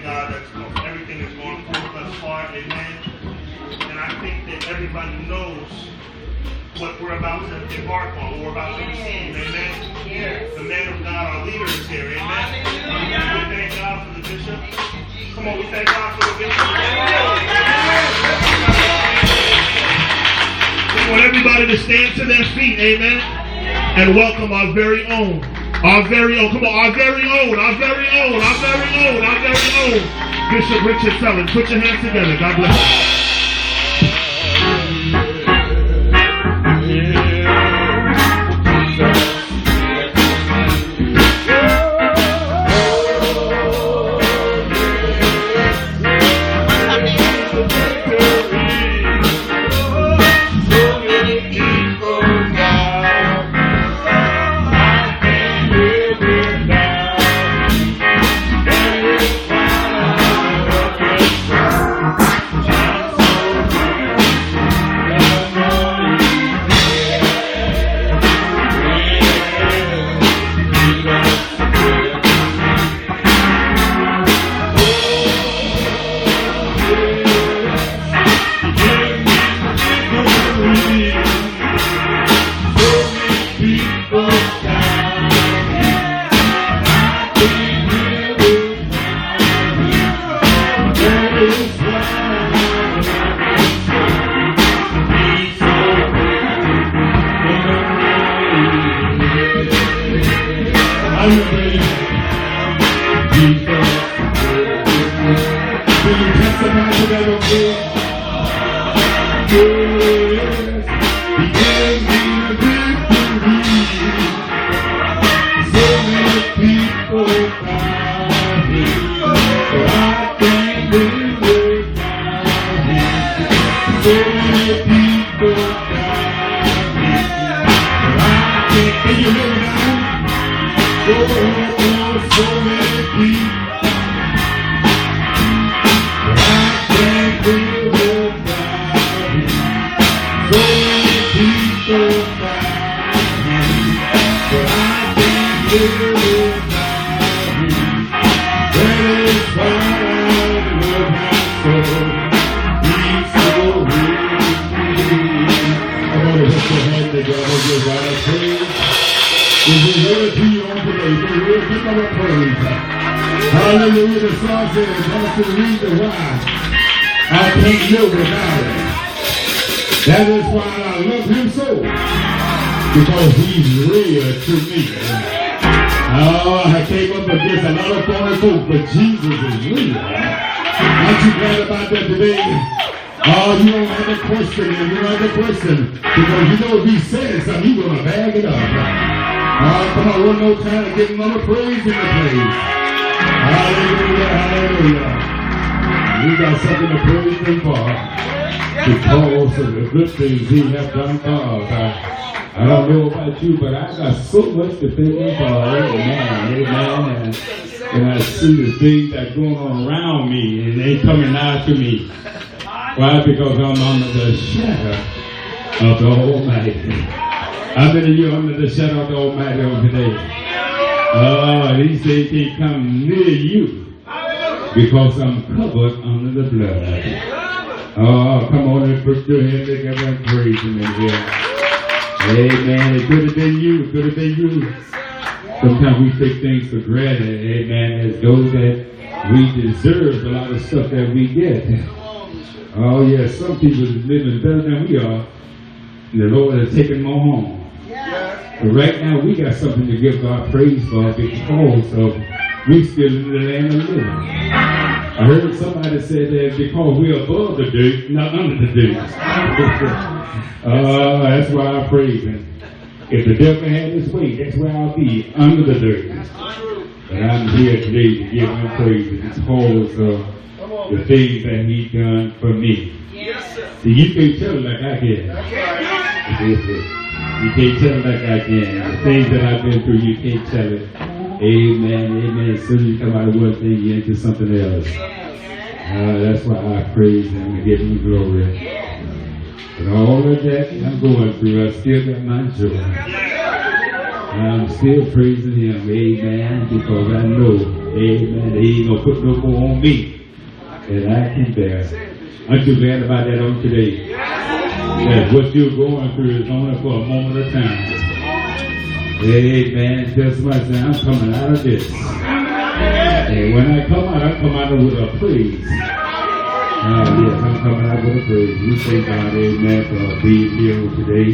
God that everything is going forth thus far. Amen. And I think that everybody knows what we're about to embark on, what we're about to receive. Amen. The man of God, our leader, is here. Amen. We thank God for the bishop. Come on, we thank God for the bishop. We want everybody to stand to their feet. Amen. And welcome our very own. Our very own. Come on, our very own. Our very own. Our very own. Our very own. Bishop Richard Sullins. Put your hands together. God bless you. Hallelujah, the song says, that's the reason why I can't live without him. That is why I love him so, because he's real to me. Oh, I came up against a lot of foreign folks, but Jesus is real. Aren't you glad about that today? Oh, you don't have to question him, you don't have to question, because you know if he says something, he's going to bag it up. Oh, come on, one more time to give him another praise in the place. Hallelujah, hallelujah. We got something to praise him for because of the good things he has done for us. I don't know about you, but I got so much to thank him for. Amen, amen. And I see the things that are going on around me and they coming out to me. Why? Because I'm under the shadow of the Almighty. How many of you under the shadow of the Almighty over today? Oh, he said he can't come near you because I'm covered under the blood. Oh, come on and put your hand together and praise him in here. Amen. It could have been you. It could have been you. Sometimes we take things for granted, amen, as though that we deserve a lot of stuff that we get. Oh, yeah, some people are living better than we are. And the Lord has taken more home. But right now, we got something to give God praise for because we still in the land of living. I heard somebody say that because we're above the dirt, not under the dirt. That's why I praise him. If the devil had his way, that's where I'll be, under the dirt. But I'm here today to give him praise because of the things that he done for me. See, you can't tell it like I can. You can't tell it like I can. The things that I've been through, you can't tell it. Amen, amen. As soon as you come out of one thing, you're into something else. That's why I praise him and give him glory. But all of that I'm going through, I still got my joy. And I'm still praising him, amen, because I know amen, that he ain't going to put no more on me that I can bear. Aren't you glad about that on today? That what you're going through is only for a moment of time. Amen. Tell somebody, say, I'm coming out of this. And when I come out with a praise. Yes, I'm coming out with a praise. We thank God, amen, for being here today.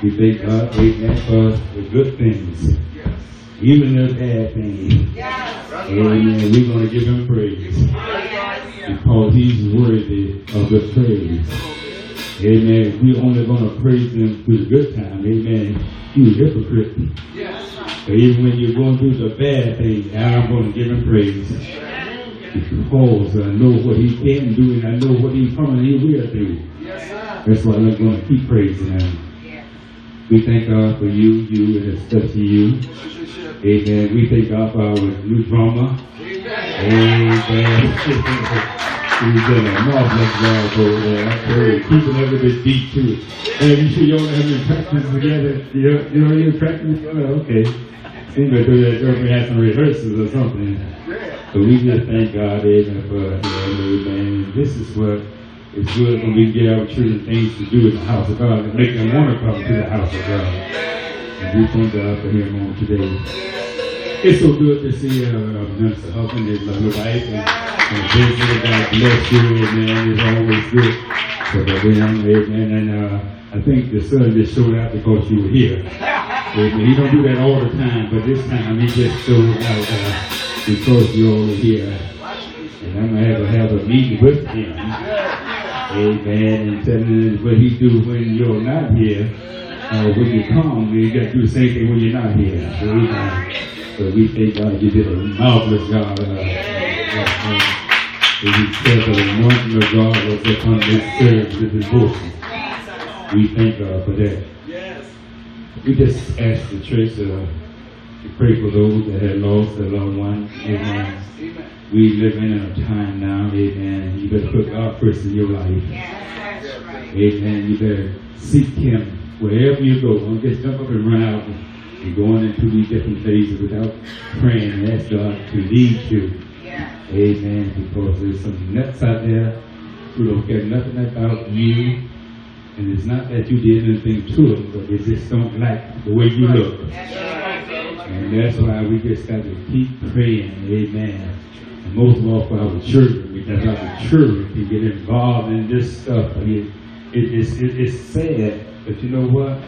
We thank God, amen, for the good things. Even the bad things. Amen. We're going to give him praise. Because he's worthy of the praise. Amen. We're only going to praise him through the good time. Amen. You hypocrite. But even when you're going through the bad things, I'm going to give him praise. Because I know what he can do and I know what he will do. That's why I'm going to keep praising him. We thank God for you and especially you. Amen. We thank God for our new drama. Amen. He's done a marvelous job over there. Keeping everything deep to it. Hey, you sure you all have your practice together? You know your practice together? Okay. Seems like we had some rehearsals or something. So we just thank God, amen, for amen. This is what is good when we get our children things to do in the house of God and make them want to come to the house of God. And we thank God for him on today. It's so good to see Mr. Huffman, his little wife, and visit. God bless you, amen. It's always good for them, amen. And I think the son just showed out because you were here. Amen. He don't do that all the time, but this time he just showed out because you're all here. And I'm going to have a meeting with him. Amen. And telling him what he do when you're not here. When you come, you got to do the same thing when you're not here. So we thank God you did a marvelous job. He said the anointing of God was upon this service, this devotion. We thank God for that. We just ask the church to pray for those that have lost their loved ones. Amen. We live in a time now, amen. You better put God first in your life. Amen. You better seek him wherever you go. Don't just jump up and run out and going into these different places without praying and ask God to lead you. Amen. Because there's some nuts out there who don't care nothing about you. And it's not that you did anything to them, but they just don't like the way you look. And that's why we just got to keep praying. Amen. And most of all for our children, because our children can get involved in this stuff. It's sad, but you know what?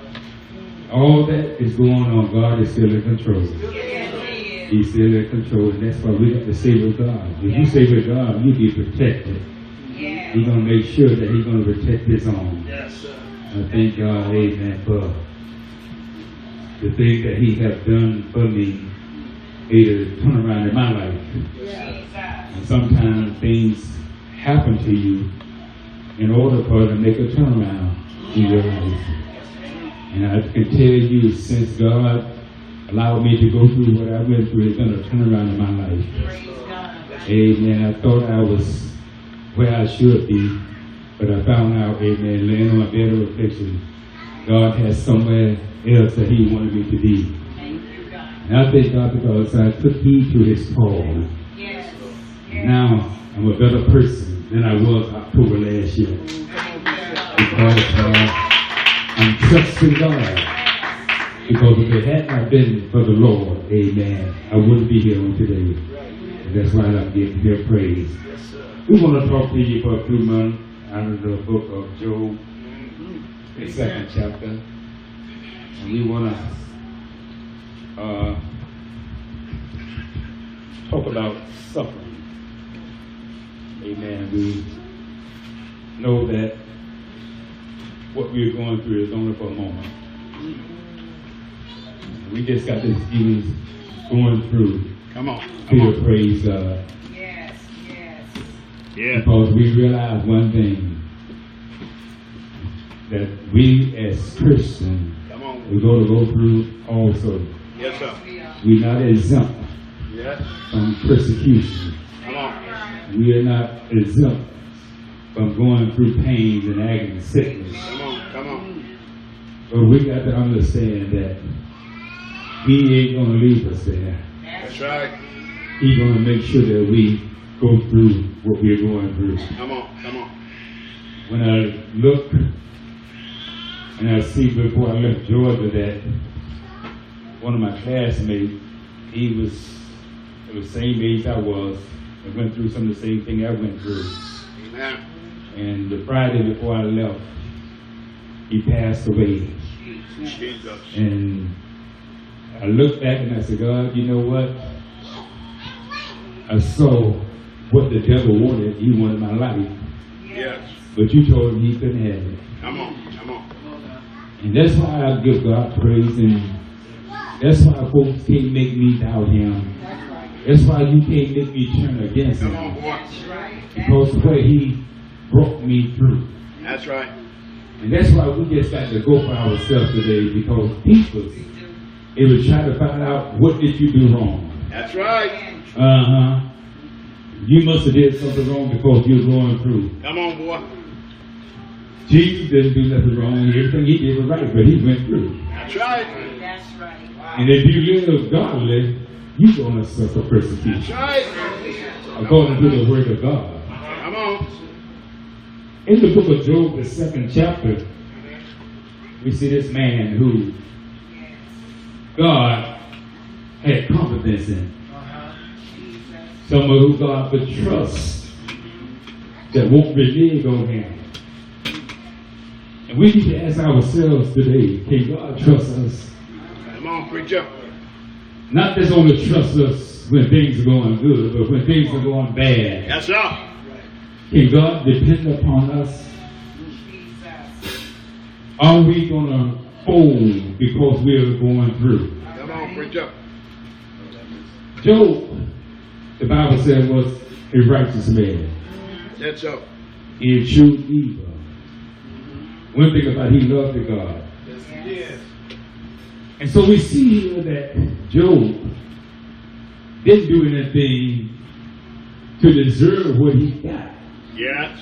All that is going on, God is still in control. He's still in control, and that's why we have to stay with God. If you stay with God, you'll be protected. He's going to make sure that he's going to protect his own. I thank God, amen, for the thing that he has done for me, made a turnaround in my life. And sometimes things happen to you in order for it to make a turnaround in your life. And I can tell you, since God allowed me to go through what I went through, it's done a turnaround in my life. Amen. I thought I was where I should be, but I found out, amen, laying on a bed of affliction, God has somewhere else that he wanted me to be. And I thank God because I took heed to his call. Now I'm a better person than I was October last year. Because I'm trusting God. Because if it had not been for the Lord, amen, I wouldn't be here on today. And that's why I'm getting here praise. We want to talk to you for a few months out of the book of Job, the 2nd chapter. And we want to talk about suffering. Amen. We know that what we're going through is only for a moment. We just got this feelings going through. Come on. Praise God. Yes. Yeah. Because we realize one thing, that we as Christians, we're going to go through also. Yes, sir. We're not exempt Yes. from persecution. Come on. We are not exempt from going through pains and agony and sickness. Come on. But we got to understand that he ain't going to leave us there. That's right. He's going to make sure that we go through what we're going through. Come on, come on. When I look and I see before I left Georgia that one of my classmates, he was the same age I was, and went through some of the same thing I went through. Amen. And the Friday before I left, he passed away. Jesus. And I looked back and I said, God, you know what? I saw what the devil wanted. He wanted my life. Yes. But you told him he couldn't have it. Come on, come on. And that's why I give God praise, and that's why folks can't make me doubt him. That's why you can't make me turn against him. Come on, boy. Because what he brought me through. That's right. And that's why we just got to go for ourselves today, because people, they will try to find out, what did you do wrong? That's right. You must have did something wrong because you were going through. Come on, boy. Jesus didn't do nothing wrong. Everything he did was right, but he went through. That's right. That's right. And if you live godly, you're going to suffer persecution. That's right. According to the word of God. Come on. In the book of Job, the 2nd chapter, we see this man who God had confidence in. Someone who God would trust, that won't renege on him. And we need to ask ourselves today, can God trust us? Come on, preacher. Not just only trust us when things are going good, but when things are going bad. Yes, sir. Can God depend upon us? Are we going to fold because we're going through? Come on, preacher. Job, the Bible said, was a righteous man. That's so. He eschewed evil. One thing about he loved God. Yes. And so we see here that Job didn't do anything to deserve what he got. Yes.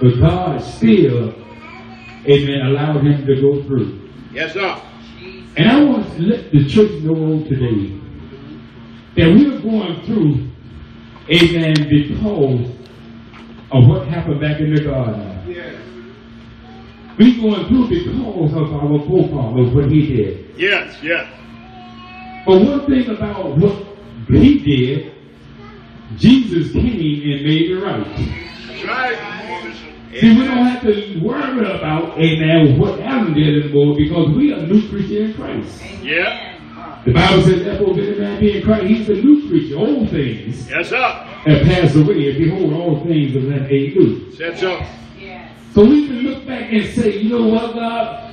But God still, amen, allowed him to go through. Yes, sir. And I want to let the church know today that we're going through, amen, because of what happened back in the garden. Yes. We're going through because of our forefathers, what he did. Yes, yes. But one thing about what he did, Jesus came and made it right. That's right. See, we don't have to worry about, amen, what Adam did anymore, because we are new creature in Christ. Yeah. The Bible says, therefore, if any man be in Christ, he's a new creature. Old things Yes, sir. have passed away, and behold, all things are made new. That's so. So we can look back and say, you know what, God?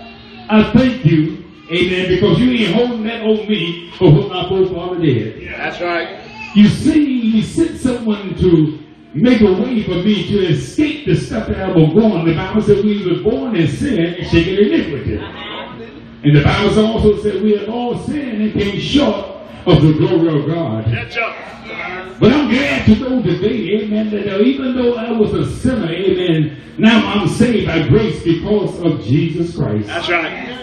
I thank you, amen, because you ain't holding that on me for what my forefather did. That's right. You see, you sent someone to make a way for me to escape the stuff that I was going. The Bible said we were born in sin and shaken in iniquity. And the Bible also said we have all sinned and came short of the glory of God. That's so. But I'm glad to know today, amen, that even though I was a sinner, amen, now I'm saved by grace because of Jesus Christ. That's right.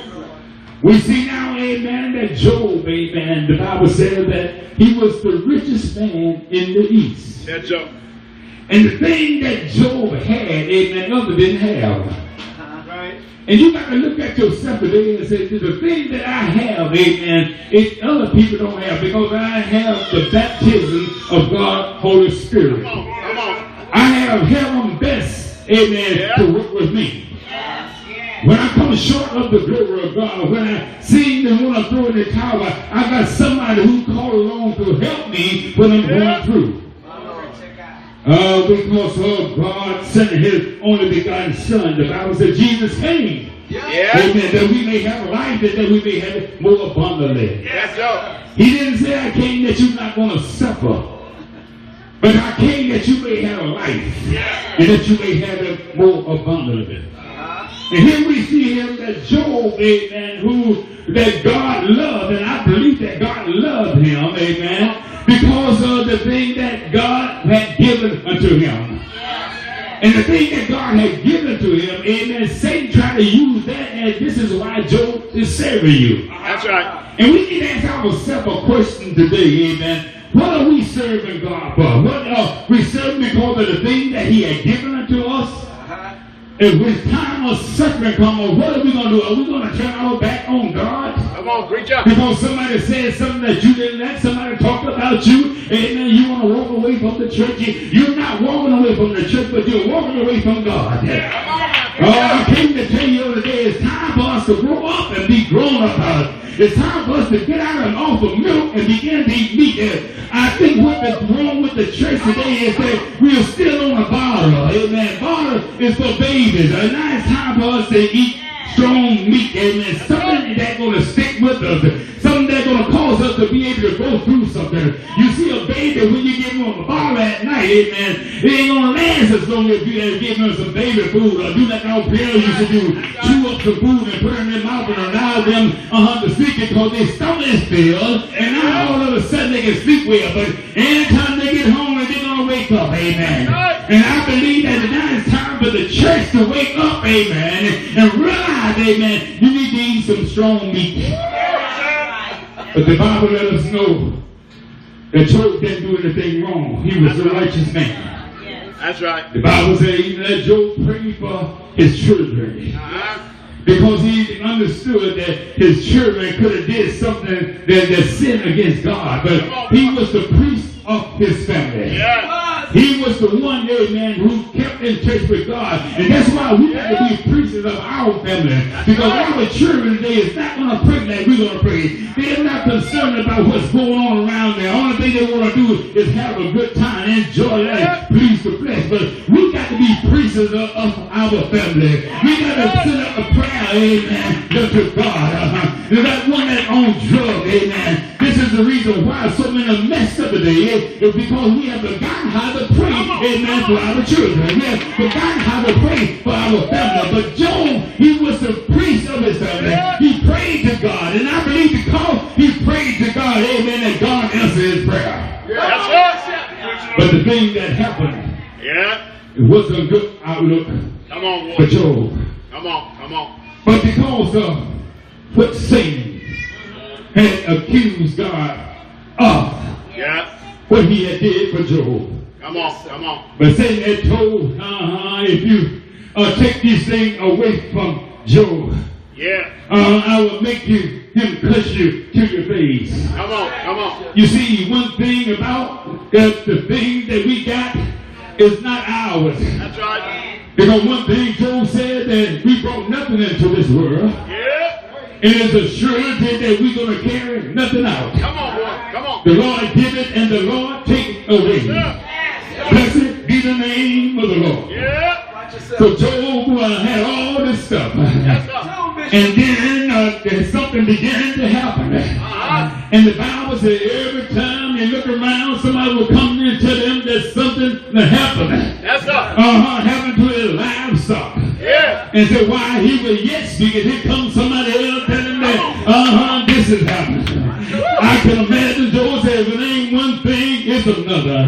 We see now, amen, that Job, amen, the Bible says that he was the richest man in the East. That's so. And the thing that Job had, amen, others didn't have. Right. And you got to look at yourself today and say, the thing that I have, amen, it other people don't have, because I have the baptism of God, Holy Spirit. Come on, come on. I have heaven best, amen, to work with me. When I come short of the glory of God, when I see and want to throw in the towel, I got somebody who called along to help me when I'm going through. Because of God sent his only begotten Son. The Bible said Jesus came. Yeah. Amen. That we may have life, and that we may have it more abundantly. That's so. He didn't say, I came that you're not going to suffer. But I came that you may have life. And that you may have it more abundantly. And here we see him that Job, amen, that God loved, and I believe that God loved him, amen, because of the thing that God had given unto him. And the thing that God had given to him, amen, Satan tried to use that as this is why Job is serving you. That's right. And we need to ask ourselves a question today, amen. What are we serving God for? What are we serving because of the thing that he had given unto us? And when time of suffering comes, what are we going to do? Are we going to turn our back on God? Come on, preacher. Because somebody said something that you didn't like, somebody talked about you, amen, you want to walk away from the church. You're not walking away from the church, but you're walking away from God. I came to tell you today, it's time for us to grow up and be grown up. It's time for us to get out and off of milk and begin to eat meat. I think what's wrong with the church today is that we are still on a bottle. Amen. Bottle is for babies. And now it's time for us to eat strong meat. Amen. Something that's going to stick with us. Something that's going to cause us to be able to go through something. You see a baby when you give them a bottle at night, amen, it ain't going to last as long as you give them some baby food or do like our parents used to do. Chew up some food and put it in their mouth and allow them to sleep because their stomach is filled. And now all of a sudden they can sleep well. But anytime they get home, they're going to wake up, amen. And I believe that now it's time for the church to wake up, amen, and realize, amen, you need to eat some strong meat. But the Bible let us know that Job didn't do anything wrong. He was a righteous man. That's right. The Bible says even that Job prayed for his children. Because he understood that his children could have did something that sinned against God. But he was the priest of his family. Yeah. He was the one, amen, who kept in touch with God. And that's why we got to be priests of our family. Because our children today is not going to pray like we're going to pray. They're not concerned about what's going on around there. Only thing they want to do is have a good time, enjoy life, please the flesh. But we got to be priests of our family. We got to send up a prayer, amen, to God. There's that one that owns drugs, amen. This is the reason why so many messed up today is because we have forgotten how to pray, amen, for our children. We have forgotten how to pray for our family. But Job, he was the priest of his family. He prayed to God. And I believe because he prayed to God, amen, that God answered his prayer. But the thing that happened, it wasn't a good outlook for Job. Come on. But because of what Satan had accused God of, what he had did for Job. Come on. But Satan had told, if you take this thing away from Job, I will make him cuss you to your face. Come on. You see, one thing about the thing that we got is not ours. That's right. Because one thing Job said that we brought nothing into this world. And it's a surety that we're going to carry nothing out. Come on. The Lord give it and the Lord take it away. Blessed be the name of the Lord. So Job had all this stuff. And then something began to happen. And the Bible says every time you look around, somebody will come in and tell them that something happened. Happened to his livestock. And so while he was yet speaking, here comes somebody else telling that, this is happening. I can imagine Job said, if it ain't one thing, it's another.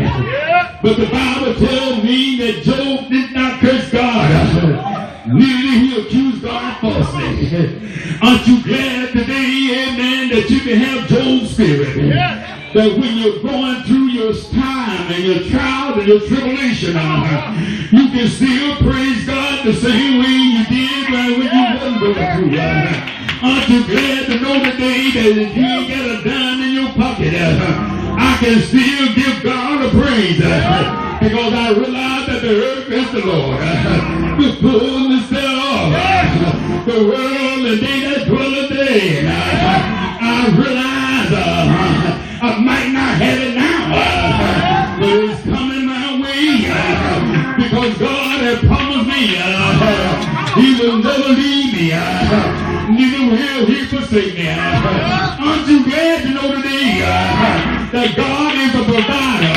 But the Bible tells me that Job did not curse God. Neither did he accuse God falsely. Aren't you glad today, amen, that you can have Job's spirit? That when you're going through your time and your trials and your tribulation, you can still praise God the same way you did when you wasn't going through. Aren't you glad to know today that if you ain't got a dime in your pocket, I can still give God a praise? Because I realize that the earth is the Lord, the fullness thereof, the world and they that dwell therein. I realize I might not have it now, but it's coming my way because God has promised me he will never leave me, neither will he forsake me. Aren't you glad to know today that God is a provider,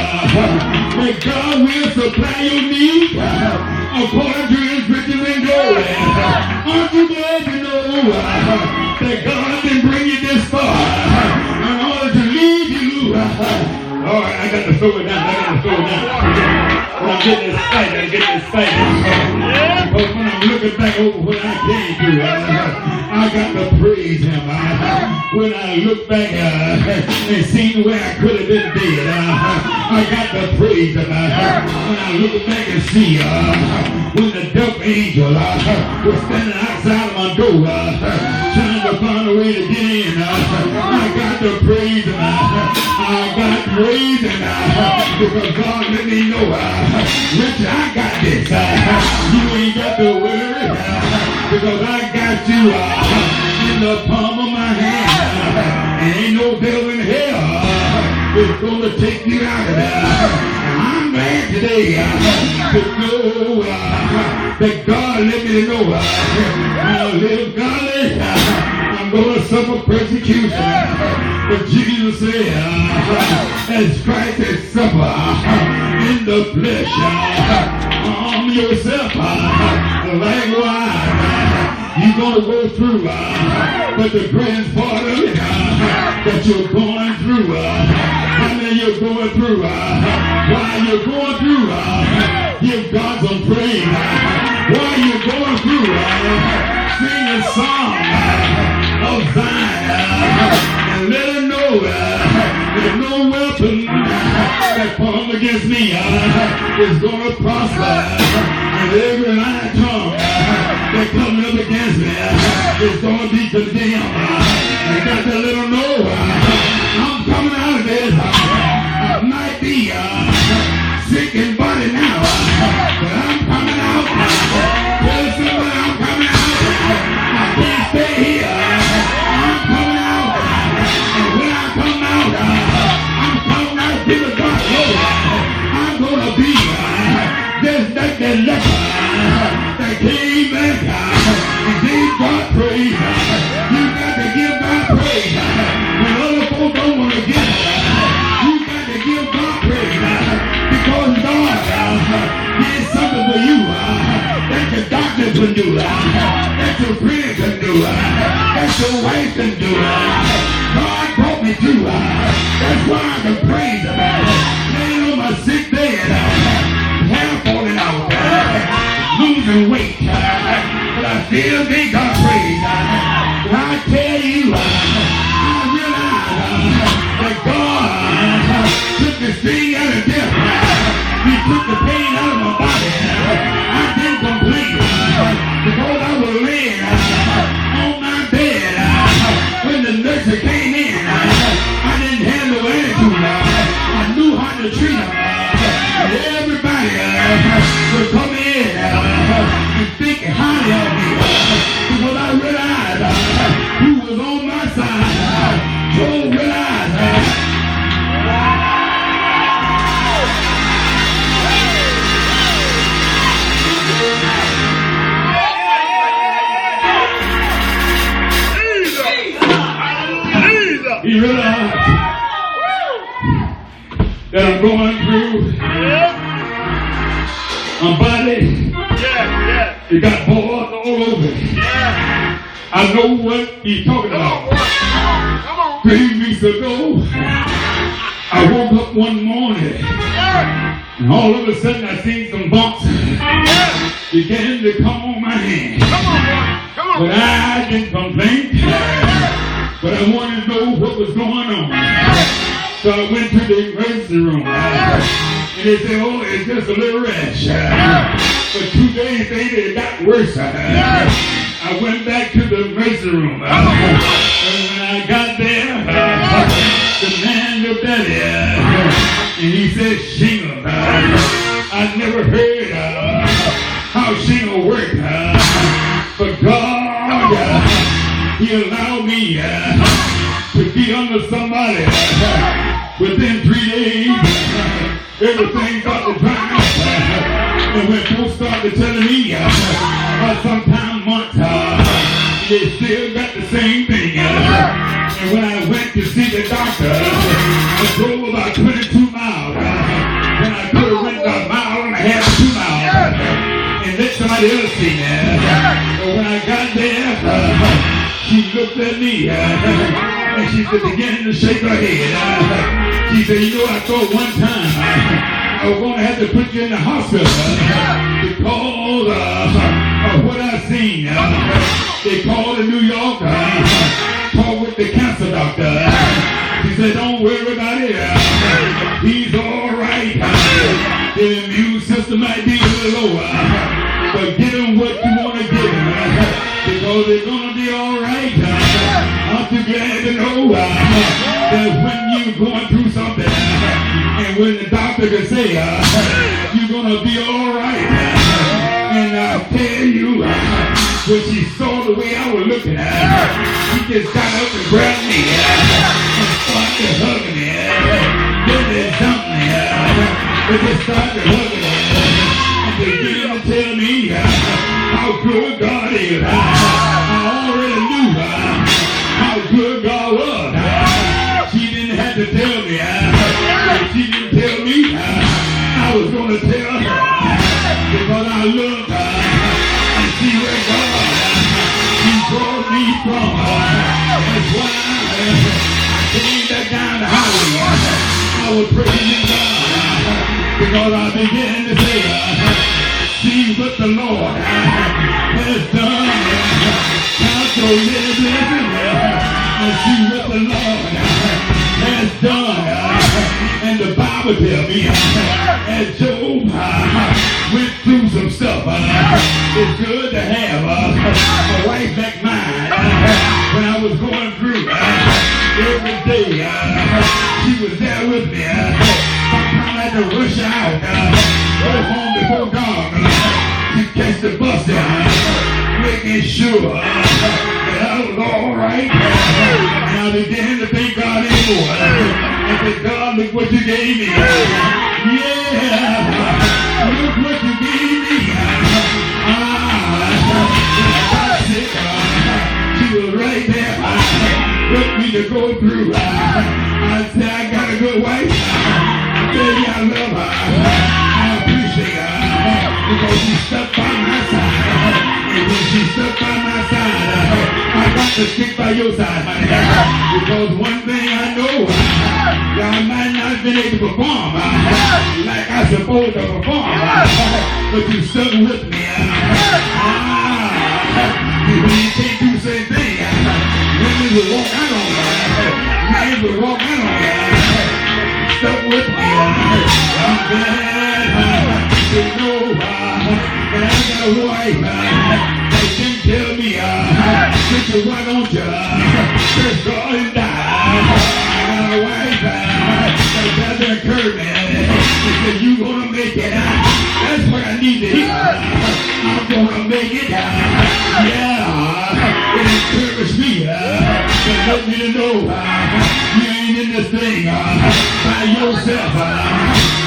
that God will supply your needs according to his riches and glory? Aren't you glad to know that God can bring you this far in order to lead you? All right, I got to slow it down. When I'm getting excited, because when I'm looking back over what I came through, I got to praise praise him. When I look back and see where I could have been dead, I got to praise him. When I look back and see when the death angel was standing outside of my door trying to find a way to get in, I got to praise him. I got to praise him because God let me know, Richard, I got this. You ain't got to worry because I got you in the palm of my hand. And ain't no devil in hell is going to take you out of there. I'm glad today to know that God let me know I live godly. I'm going to suffer persecution. But Jesus said, as Christ has suffered in the flesh, arm yourself likewise. You're going to go through, but the grand part of it that you're going through, how many you're going through, while you're going through, give God some praise. While you're going through, sing a song of Zion and let him know there's no weapon that formed against me is going to prosper, and every lying tongue that coming up against me is going to be condemned. I got to let them know I'm coming out of this. I might be sick in body now, but I'm coming out. Tell somebody I'm coming out. I can't stay here. I'm coming out. And when I come out, I'm coming out to the dark road. I'm going to be just like that leper that came back and gave God praise. You got to give God praise. When other folks don't want to give it, you got to give God praise. Because God did something for you that your doctor can do, that your friend can do, that your wife can do. God brought me through. That's why I can praise him. Laying on my sick bed, hair falling out, losing weight, but I still give God praise. But I tell you, I realize that God took the sting out of death. He took the pain out of my body. I didn't complain because I was laying on my bed when the nurse came in. I didn't have no attitude. I knew how to treat them. Everybody would come in and think highly of me because I realized who was on my side. So realized he realized that I'm going through my body. It got boils all over. I know what he's talking about. 3 weeks ago, I woke up one morning and all of a sudden I seen some bumps began to come on my hand. But I didn't complain. But I wanted to know what was going on. So I went to the emergency room. And they said, oh, it's just a little rash. But 2 days later, it got worse. I went back to the emergency room. And when I got there, the man looked at it. And he said, shingle. I never heard how shingle worked. But God, he allowed me to be under somebody. Within 3 days, everything started to dry up. And when folks started telling me sometime months, they still got the same thing. And when I went to see the doctor, I drove about 22 miles. When I could have went a mile and a half, 2 miles. And let somebody else see that. But when I got there, she looked at me and she began to shake her head. She said, you know, I thought one time I was going to have to put you in the hospital because of what I seen. They called in New York the cancer doctor. She said, don't worry about it. He's all right. The immune system might be a little lower. But give him what you want to give him. Because it's going to be all right. I'm too glad to know that when you're going through something, and when the doctor can say you're going to be all right, and I'll tell you, when she saw the way I was looking at her, she just got up and grabbed me and started hugging me. Then they jumped me, but they started hugging me and began to tell me how good God is. I already knew how good God was. She didn't have to tell me. She didn't tell me. I was going to tell her because I loved her and see where God He brought me from. That's why I came back down the highway. I was praising God because I began to say, see what the Lord has done. Count your little blessings and see what the Lord has done. And the Bible tells me, as Job went through some stuff, it's good to have a wife like mine. When I was going through every day, she was there with me. Sometimes I had to rush out, go home before God to catch the bus down, making sure that I was all right. And I began to thank God anymore. I said, God, look what you gave me. Yeah, look what you gave me. She was right there with me to go through. I said, I got a good wife. I tell you, I love her. I appreciate her because she stuck by my side. And when she stuck by my side, I got to stick by your side, honey. Because one thing I know, I might not have been able to perform like I supposed to perform, but you stuck with me. You can't do the same thing. Women will walk out on you. Men will walk out on you. Stuck with me. I'm glad to know that I got a wife that can tell me, sister, why don't you just go and die? I got a wife that encouraged me. She said, you gonna make it. That's what I need to hear. I'm gonna make it. Yeah, it encouraged me. It let me to know you ain't in this thing by yourself.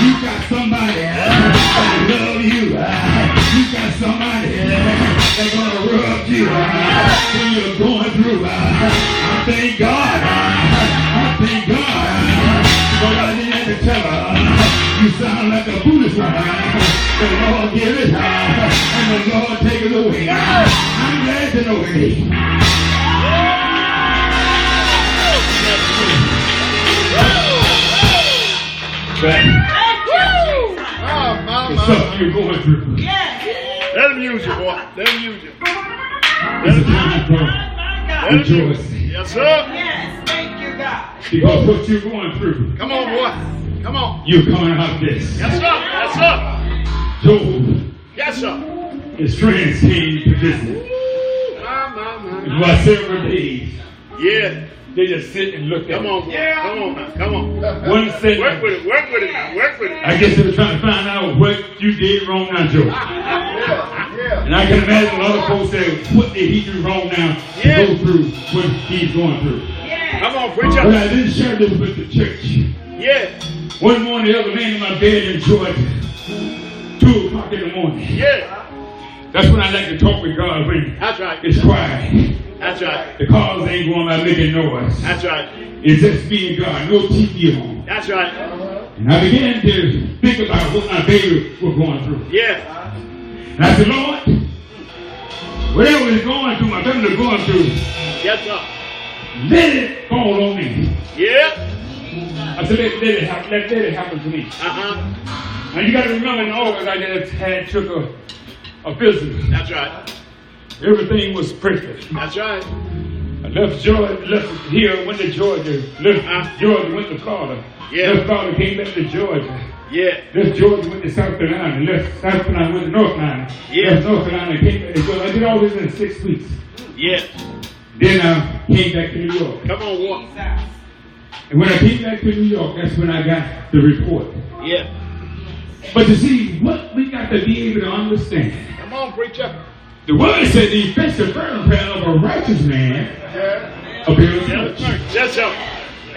You got somebody that love you. You got somebody that's gonna rub you when you're going through. I thank God. I thank God. But I didn't have to tell her. You sound like a Buddhist woman. The Lord give it, and the Lord take it away. I'm glad to know it. It's something you're going through. Let him use you, boy. Let him use you. It's a time for rejoicing. Yes, sir. Yes, thank you, God. Because what you're going through, Come on, boy. Come on. you're coming out of this. Yes, sir. Yes, sir. Job, Yes, sir. his friends came to visit. It was several days. Yeah. They just sit and look at Come him. on, boy. Come on now. Come on. One said, Work with it. Work with it now. Work with it. I guess they were trying to find out what you did wrong now, Job. And I can imagine a lot of folks say, what did he do wrong now to go through what he's going through. Come on, preach But up. I didn't share this with the church. Yeah. One morning, the other laying in my bed in Georgia, 2 o'clock in the morning. Yeah. That's when I like to talk with God when That's right. it's quiet. That's right. The cars ain't going by making noise. That's right. It's just me and God, no TV on. That's right. And I began to think about what my baby was going through. Yeah. And I said, Lord, whatever is going through, my family is going through, Yes, sir. let it fall on me. Yeah. I said, let it happen to me. Uh-huh. Now you got to remember in August, I just took a visit. That's right. Everything was perfect. That's right. I left Georgia, left here, went to Georgia. Left Georgia, went to Florida. Yeah. Left Florida, came back to Georgia. Yeah. Left Georgia, went to South Carolina. Left South Carolina, went to North Carolina. Yeah. Left North Carolina, came back to Georgia. I did all this in 6 weeks. Yeah. Then I came back to New York. Come on, boy. And when I came back to New York, that's when I got the report. Yeah. But you see, what we got to be able to understand. Come on, preacher. The word said the effective fervent prayer of a righteous man avails much. Yes, sir.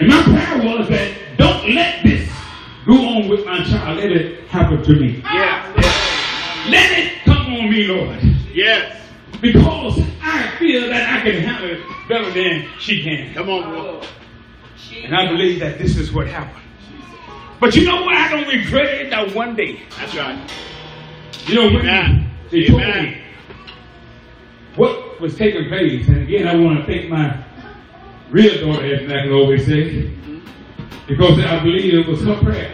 And my prayer was that don't let this go on with my child. Let it happen to me. Yeah. Let it come on me, Lord. Yes. Because I feel that I can handle it better than she can. Come on, boy. And I believe that this is what happened. But you know what? I don't regret it not one day. That's right. You know, when Amen. they told Amen. me what was taking place, and again, I want to thank my real daughter, as I can always say, because I believe it was her prayer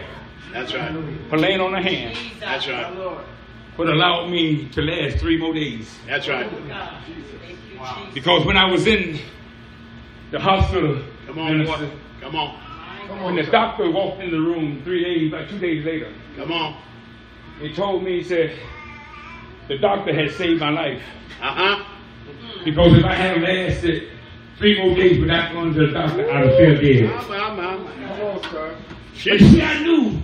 That's right. for laying on her hand, That's right. what allowed me to last 3 more days. That's right. Because when I was in the hospital, Come on, boy. Come on. when the doctor walked in the room 3 days, about 2 days later, Come on. he told me, he said, the doctor had saved my life. Uh-huh. Because if I had lasted 3 more days without going to the doctor, I'd have fell dead. Come on, sir. But see, I knew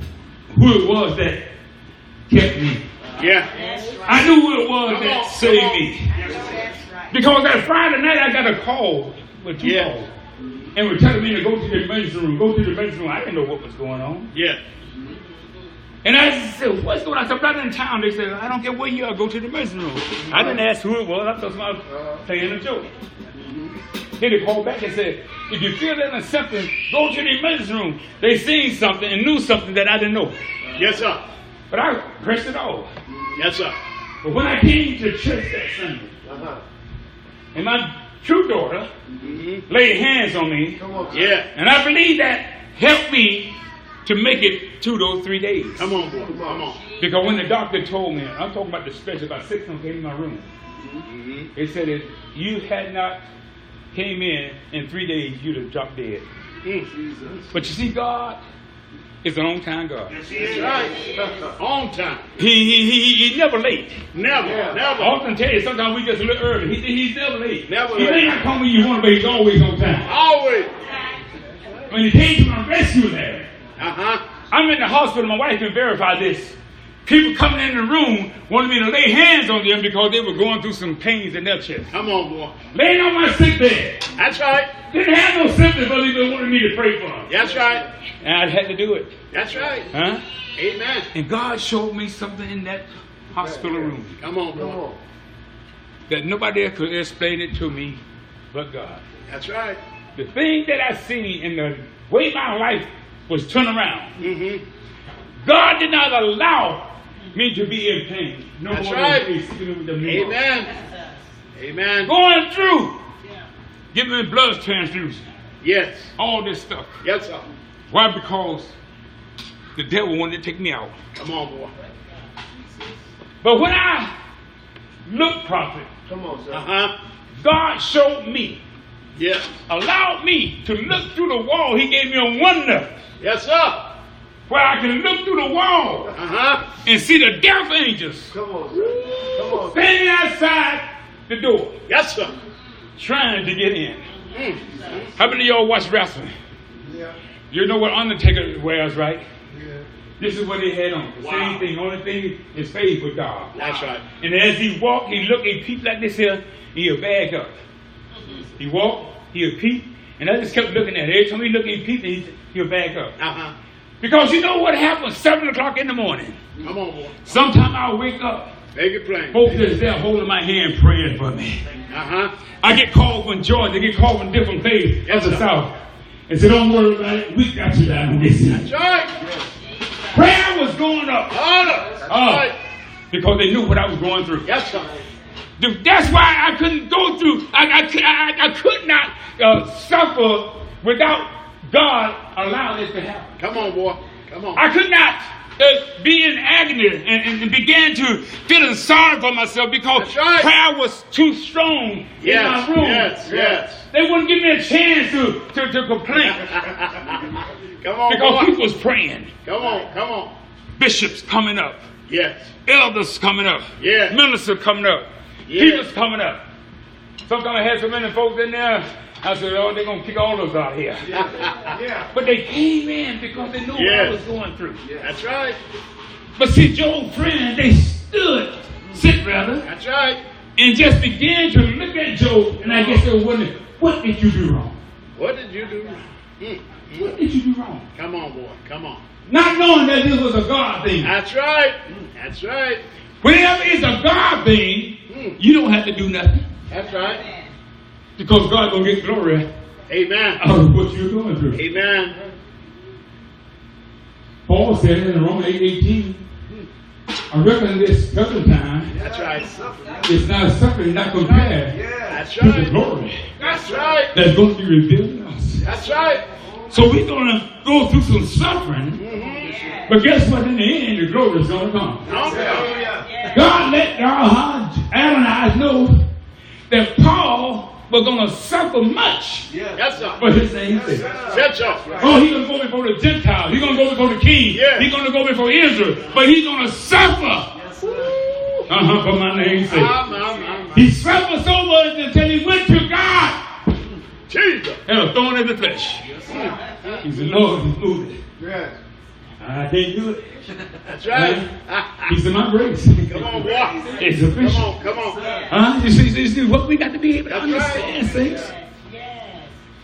who it was that kept me. Yeah. I knew who it was Come that on, saved come on. me. Because that Friday night I got a call, what you Yeah. called, and were telling me to go to the emergency room, go to the emergency room. I didn't know what was going on. Yeah. And I said, what's going on? I said, I'm in town. They said, I don't care where you are, go to the emergency room. I didn't ask who it was. I thought somebody was playing a joke. Then they called back and said, if you feel that in something, go to the emergency room. They seen something and knew something that I didn't know. Yes, sir. But I pressed it off. Yes, sir. But when I came to church that Sunday, and my true daughter laid hands on me, Yeah. and I believe that helped me to make it through those 3 days. Come on, boy. Come on. Because when the doctor told me, I'm talking about the special, about 6 of them came in my room. They said if you had not came in 3 days, you'd have dropped dead. But you see, God is an on-time God. Yes, he is. Right. On time. He's never late. Never. I Never. often tell you, sometimes we just a little early. He's never late. Never He may late. not come when you want, but he's always on time. Always. When he came to my rescue there, Uh-huh. I'm in the hospital. My wife can verify this. People coming in the room wanted me to lay hands on them because they were going through some pains in their chest. Come on, boy. Laying on my sick bed. That's right. Didn't have no symptoms, but they wanted me to pray for them. That's right. And I had to do it. That's right. Huh? Amen. And God showed me something in that hospital room Come on, boy. that nobody else could explain it to me but God. That's right. The thing that I seen and the way my life was turned around, Mm-hmm. God did not allow me to be in pain. No That's more right. than with the needle. Amen. Amen. Going through, giving me blood transfusion, Yes. all this stuff. Yes, sir. Why? Because the devil wanted to take me out. Come on, boy. But when I looked, prophet, Uh-huh. God showed me, Yes. allowed me to look through the wall. He gave me a wonder Yes, sir. where I can look through the wall Uh-huh. and see the death angels standing outside the door, Yes, sir. trying to get in. Mm. How many of y'all watch wrestling? You know what Undertaker wears, right? This is what he had on. The Wow. same thing. Only thing is faith with God. That's right. And as he walked, he looked, he peeped like this here, he'll bag up. He walked, he'll peep, and I just kept looking at it. Every time he looked, he peeped, and he'll bag up. Uh-huh. Because you know what happens 7 o'clock in the morning? Come on, boy. Sometime I'll wake up, Make it plain. folks is there holding my hand, praying for me. Uh-huh. I get called from Georgia, get called from different places Yes, of the sir. South. And say, don't worry about it, we got you down this That's side. right. Prayer was going up. Honor. That's right. Because they knew what I was going through. Yes, sir. That's why I couldn't go through. I could not suffer without God allowing it to happen. Come on, boy. Come on. I could not be in agony and began to feel sorry for myself because That's right. prayer was too strong in my room. Yes. They wouldn't give me a chance to complain Come on, because boy. people was praying. Come on. Bishops coming up, Yes. elders coming up, Yeah. ministers coming up, Yeah. people's coming up. Sometimes I had so many folks in there, I said, oh, they're going to kick all of us out here. But they came in because they knew what I was going through. That's right. But see, Job's friends, they sit rather, That's right. and just began to look at Job, and I guess they were wondering, what did you do wrong? What did you do? What did you do wrong? Come on, boy. Come on. Not knowing that this was a God thing. That's right. That's right. Whenever it's a God thing, you don't have to do nothing. That's right. Because God's going to get glory Amen. out of what you're going through. Amen. Paul said in Romans 8:18, I reckon this present time That's right. is not suffering, not compared That's to the right. glory That's right. that's going to be revealed in us. That's right. So we're going to go through some suffering, but guess what? In the end, the glory is going to come. God let Adam and I know that Paul was going to suffer much Yes, sir. for his name's sake. Yes, sir. Oh, he's going to go before the Gentiles. He's going to go before the king. Yeah. He's going to go before Israel. But he's going to suffer for my name's sake. He suffered so much until he went to God Jesus. and a thorn in the flesh. He said, Lord, he's moving. I can't do it. That's right. He said, my grace. Come on, boy. It's Come sufficient. on. Come on. You see what we got to be able to That's understand, things.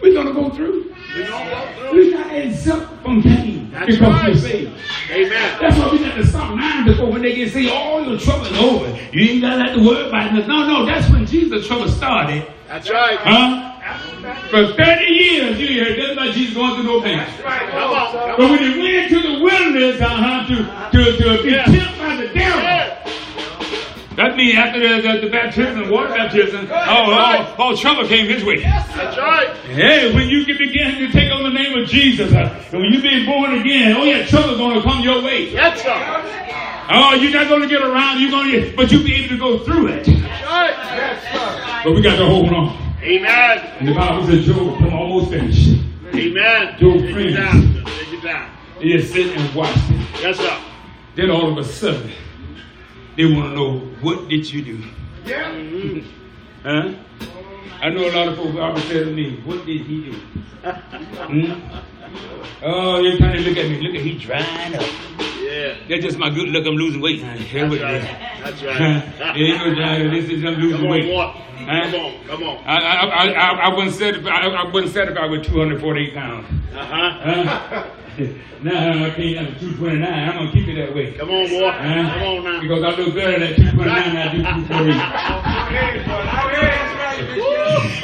We're going to go through. We're gonna go through. We're not exempt from pain That's because right. we're saved. Amen. That's why we got to stop lying before when they get see all your trouble is over. You ain't got to have to worry about it. No, that's when Jesus' trouble started. That's right. Huh? For 30 years, you heard nothing about Jesus going through no pain. Come on. Come But on. when he went into the wilderness, to be tempted by the devil, Yeah. that means after the baptism, water baptism, all trouble came his way. That's right. Hey, when you begin to take on the name of Jesus, and when you be born again, trouble's going to come your way. Yes, sir. Oh, you're not going to get around, but you'll be able to go through it. That's right. But we got to hold on. Amen. And the Bible says Job, I'm almost finished. Amen. Job Take you friends. down. Take you down. They just sit and watch it. Yes, sir. Then all of a sudden, they want to know, what did you do? Huh? I know a lot of folks always say to me, what did he do? Oh, they're trying to look at me. Look at he drying up. Yeah. That's just my good luck. I'm losing weight. That's right. That's right. It ain't no drying. This is I'm losing Come on, weight. boy. Huh? Come on. I wasn't satisfied with 248 pounds. Now I can't have 229. I'm gonna keep it that way. Come on, boy. Come on now. Because I look better at 229 than I do 248.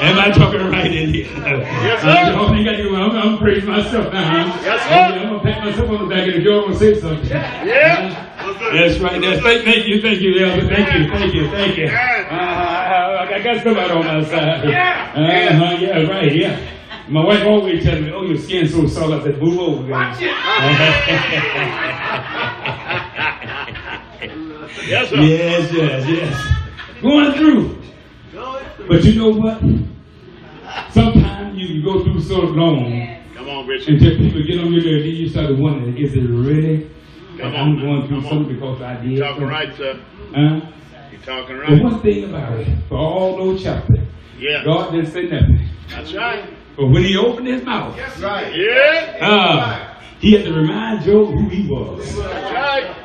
Am I talking right in here? Yes, sir. I'm praising myself now. Yes, sir. I'm gonna pat myself on the back of the door and say something. Yeah. That's right. Thank you, Elder. Thank you. I got somebody on my side. Yeah, right, yeah. My wife always tells me, oh, your skin's so soft. I said, move over, guys. Yes, sir. Yes. Going through. But you know what? Sometimes you can go through so long Come on, Richard. until people get on your nerves, then you start wondering, is it really that Come on, I'm man. going through Come something on. because I did You're talking something? right, sir. Huh? You're talking But right. one thing about it, for all those chapters, Yeah. God didn't say nothing. That's right. But when he opened his mouth, Yeah. he had to remind Job who he was. That's right.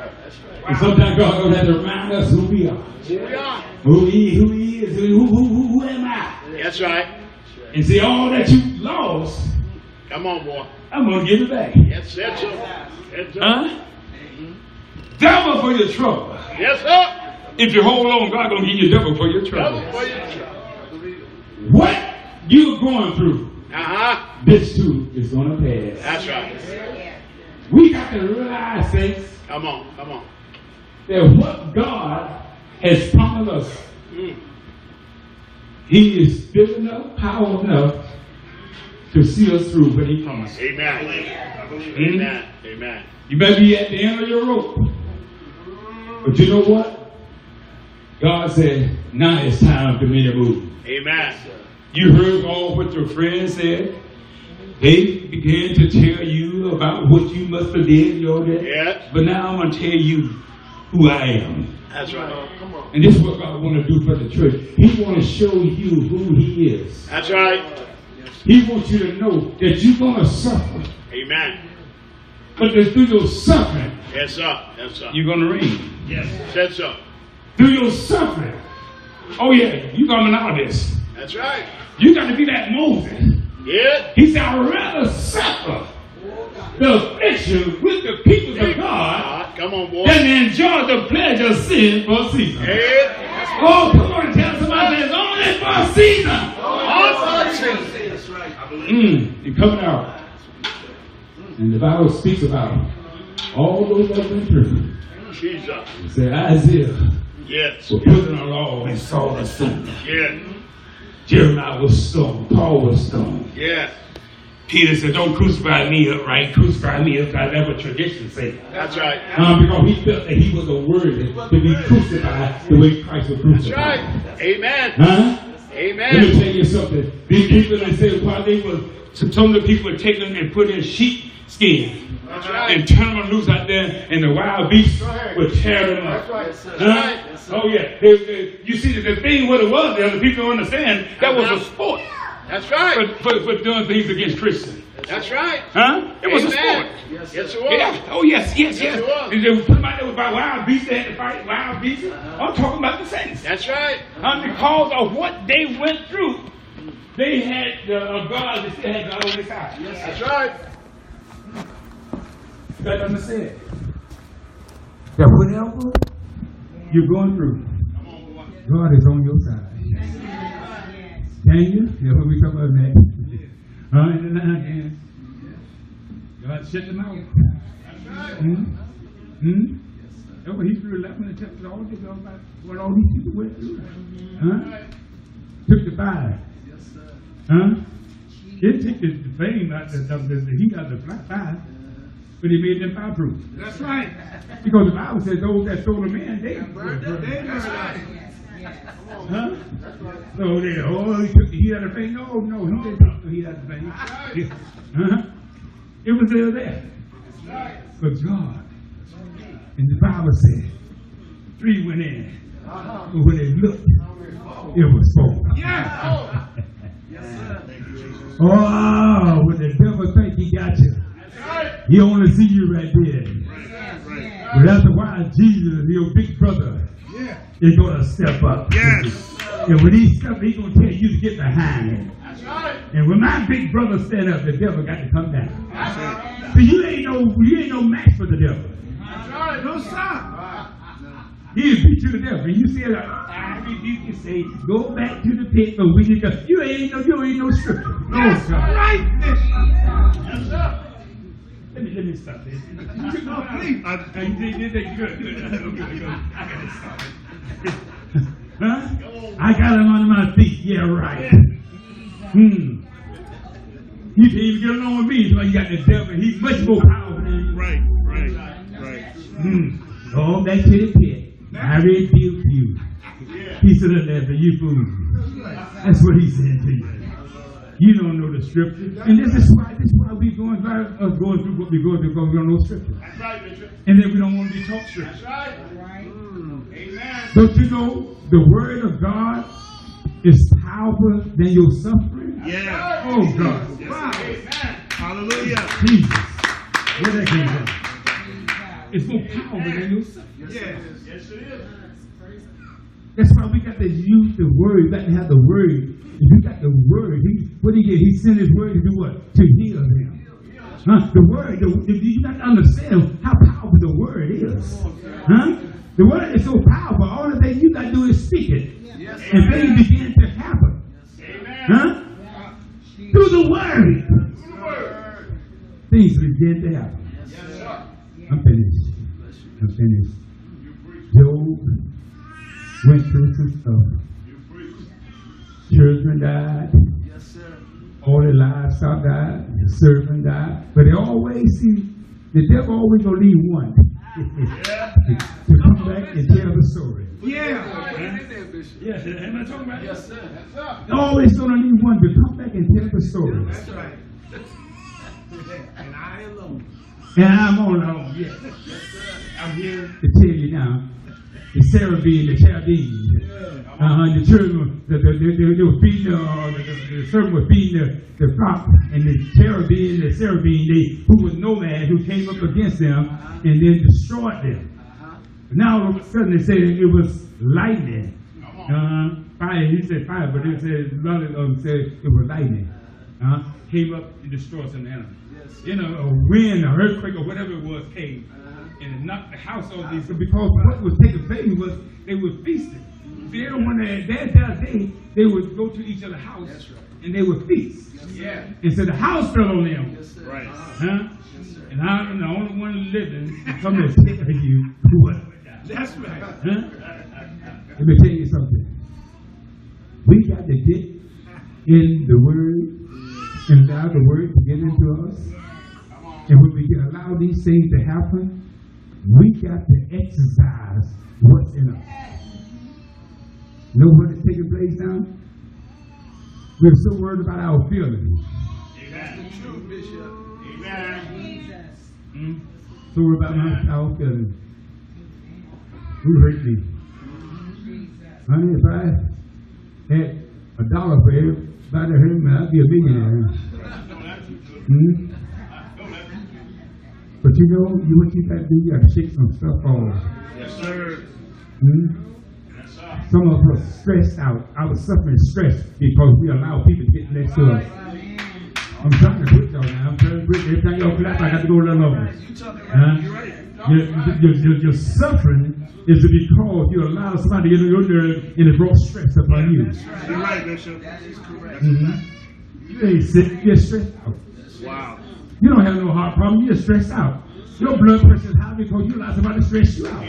And sometimes God going to have to remind us who we are. Here we are. Who he is, who am I? That's right. And see, all that you lost, Come on, boy. I'm going to give it back. Yes, sir. Yes, sir. Huh? Double for your trouble. Yes, sir. If you hold on, God going to give you double for your trouble. Double for you. What you're going through, this too is going to pass. That's right. We got to realize, saints, Come on. that what God has promised us, he is big enough, powerful enough to see us through what he promised. Amen. Amen. Amen. You may be at the end of your rope. But you know what? God said, now it's time for me to move. Amen. You heard all what your friends said. They began to tell you about what you must have did your day. Yes. But now I'm going to tell you who I am. That's right. And this is what God wants to do for the church. He wants to show you who He is. That's right. He wants you to know that you're going to suffer. Amen. But through your suffering, Yes, sir. Yes, sir. you're going to reign. Yes. Said so. Through your suffering, oh yeah, you're coming out of this. That's right. You got to be that Moses. Yeah. He said, I'd rather suffer the affliction with the people of God Come on, boy. than to enjoy the pleasure of sin for a season. Yeah. Oh, come on and tell somebody it's only for a season. That's right. I believe. You're coming out. And the Bible speaks about all those that went through. Jesus. It said Isaiah Yes. was put in a law and saw the sun. Yeah. Jeremiah was stoned. Paul was stoned. Yeah. Peter said, don't crucify me upright, crucify me upright. That's what tradition says. That's right. Because he felt that he wasn't worthy to be crucified the way Christ was That's crucified. right. Amen. Huh? Let me Amen. tell you something. These people that said while they were, some of the people were taken and put in sheep skin That's right. and turn them loose out there, and the wild beasts would tear them up. That's Huh? right. Oh yeah. You see, the thing what it was, the other people don't understand, that was a sport That's right. for doing things against Christians. That's right. Huh? It was a Amen. sport. Yes, it was. Yeah. Oh yes, yes, Yes, yes. it was. And they would put them out there about wild beasts. They had to fight wild beasts. I'm talking about the saints. That's right. Because of what they went through, they had God. They still had God on their side. That's right. You got to understand that whatever you're going through, God is on your side. Can you? Yeah, what we talking about that? In the night, God shut them out. That's what Hebrews 11 and tells us all this about what all these people went through. Took the fire. Didn't take the flame out, the heat out of the fire, but he made them fireproof. That's right. Because the Bible says those that stole them in, they burned. That's right. Huh? So they, he took the heat out of the flame. No, he didn't take the heat out of the flame. It was still there. But God, and the Bible said, 3 went in. But when they looked, it was 4. Yeah. Oh, when the devil think he got you, he only see you right there. But that's why Jesus, your big brother, is going to step up. Yes. And when he steps, he's going to tell you to get behind him. And when my big brother stand up, the devil got to come down. See, you ain't no match for the devil. No, sir. He'll beat you to death. And you say, I rebuke you, say, go back to the pit, but we need to. You ain't no scripture. No, sir. Right. Yes, sir. Let me stop this. No, please. Good. I got to stop it. Huh? I got him under my feet. Yeah, right. You can't even get along with me. So you got the devil. He's much more powerful than you. Right. Go back to the pit. I rebuke you. He said that for you fools. That's what he said to you. You don't know the scripture. And this is why we're going through what we're going through, because we don't know scripture. That's right, Bishop. And then we don't want to be taught scripture. That's right. Amen. Don't you know the word of God is powerful than your suffering? Yeah. Oh God. Yes, Wow. Amen. Hallelujah. Jesus. Where that came from? It's more powerful than your suffering. Yes, it is. That's why we got to use the word. You got to have the word. If you got the word, what he did, he sent his word to do what? To heal them. The word, you got to understand how powerful the word is. The word is so powerful. All the things you got to do is speak it. And things begin to happen. Through the word. Things begin to happen. I'm finished. Job went through some stuff. Children died. All their livestock died. The servant died. But they always seem The devil always gonna leave one to come back and tell the story. Yeah. Yeah, am I talking about? Yes, sir. Yes, sir. Always gonna leave one to come back and tell the story. That's right. And I alone. And I'm on alone, yes. Yes, sir. I'm here to tell you now, the cherubim, the Chaldeans, the children, they were feeding, the servant was feeding the flock, and the cherubim, who was nomad, who came up against them and then destroyed them. Now all of a sudden they said it was lightning. Fire, he said fire, but they said, a lot of them said it was lightning. Came up and destroyed some animals. You know, a wind, an earthquake, or whatever it was came and it knocked the house over these. Because what was taking place was they were feasting. See, everyone that day, they would go to each other's house and they would feast. Yeah. And so the house fell on them. Right. And I'm the only one living to come and tell you what. That's right. Let me tell you something. We got to get in the Word and allow the Word to get into us. And when we allow these things to happen, we got to exercise what's in us. Know what is taking place now? We're so worried about our feelings. Amen. That's the truth, Bishop. Amen. So worried about our feelings. Who hurt me? Honey, if I had $1 for everybody hurt me, I'd be a millionaire. But you know, what you got to do, you got to shake some stuff off. Yes, sir. Some of us stressed out. I was suffering stress because we allow people to get next to us. I'm trying to quit y'all now. I'm trying to quit. Every time y'all clap, I got to go a little longer. You're right. Your suffering is because you allow somebody to get on your nerve and it brought stress upon you. You're right, Bishop. That is correct. You ain't sick, you're stressed out. Wow. You don't have no heart problem, you're stressed out. Your blood pressure is high because you allow somebody to stress you out.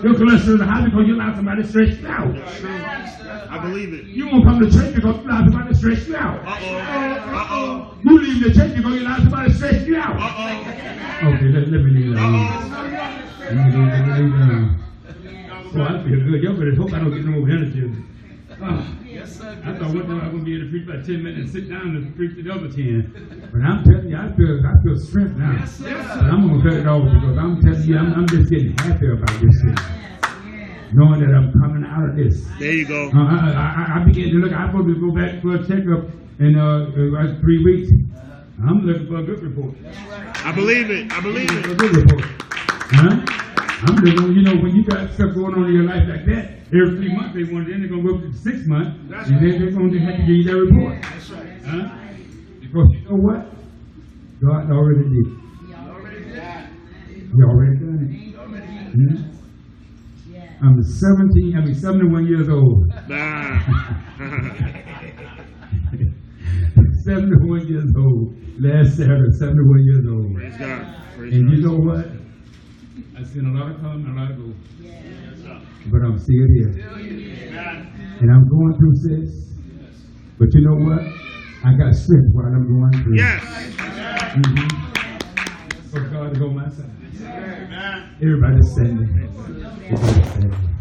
Your cholesterol is high because you allow somebody to stress you out. That's true. I believe it. You won't come to church because you allow somebody to stress you out. Uh-oh. You leave the church because you allow somebody to stress you out. Okay, let me leave that alone. Let me leave that alone. Oh, I feel good. Y'all better hope I don't get no more energy. Yes, sir. I thought one time I was going to be able to preach about 10 minutes and sit down and preach the other 10. But I'm telling you, I feel strength now. Yes, sir. But I'm going to cut it off because I'm telling you, I'm just getting happy about this thing. Knowing that I'm coming out of this. There you go. I began to look. I'm supposed to go back for a checkup in about 3 weeks. I'm looking for a good report. I believe it. I believe A it. good report. I'm looking, you know, when you got stuff going on in your life like that, every 3 months they want it, then they're going to go up to 6 months, and then they're going to have to give you that report. That's right. Because you know what? God already did. He already done it. I'm 71 years old. 71 years old. Last Saturday, 71 years old. Praise God. Praise And God. you know what? I've seen a lot of come and a lot of go. But I'm still here. And I'm going through this. But you know what? I got strength while I'm going through. Yes. So God is on my side. Everybody standing. Everybody standing.